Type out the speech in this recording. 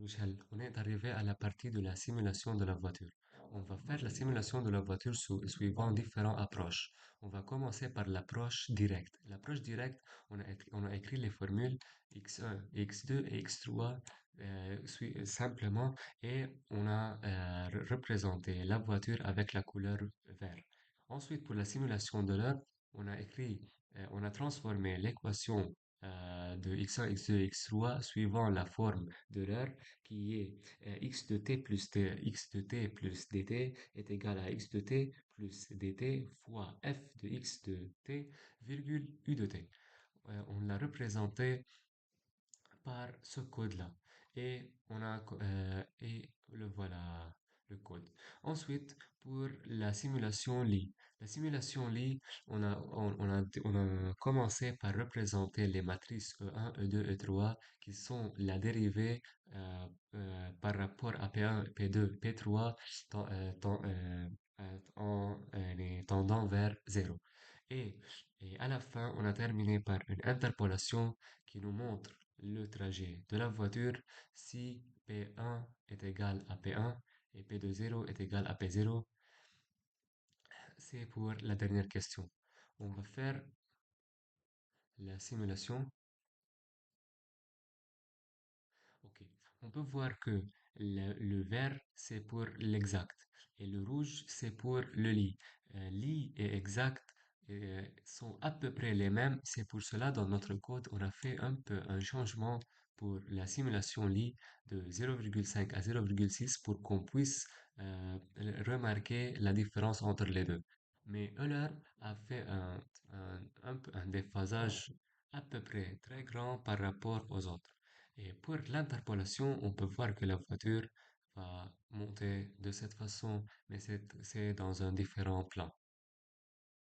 Michel, on est arrivé à la partie de la simulation de la voiture. On va faire la simulation de la voiture suivant différentes approches. On va commencer par l'approche directe. L'approche directe, on a écrit les formules x1, x2 et x3 simplement et on a représenté la voiture avec la couleur vert. Ensuite, pour la simulation de l'heure, on a transformé l'équation de x1, x2 et x3 suivant la forme de l'heure qui est x de t plus x de t plus dt est égal à x de t plus dt fois f de x de t virgule u de t. On l'a représenté par ce code-là. Et le voilà, le code. Ensuite, pour la simulation Lie. La simulation Lie, on a commencé par représenter les matrices E1, E2, E3 qui sont la dérivée par rapport à P1, P2, P3 ten- euh, ten- euh, les tendant vers 0. Et, et à la fin, on a terminé par une interpolation qui nous montre le trajet de la voiture si P1 est égal à P1 et P20 est égal à P0. C'est pour la dernière question. On va faire la simulation. Ok. On peut voir que le vert, c'est pour l'exact et le rouge, c'est pour le lit. Lit et exact sont à peu près les mêmes. C'est pour cela, dans notre code, on a fait un peu un changement pour la simulation lit de 0,5 à 0,6 pour qu'on puisse remarquer la différence entre les deux. Mais Euler a fait un déphasage à peu près très grand par rapport aux autres. Et pour l'interpolation, on peut voir que la voiture va monter de cette façon, mais c'est dans un différent plan.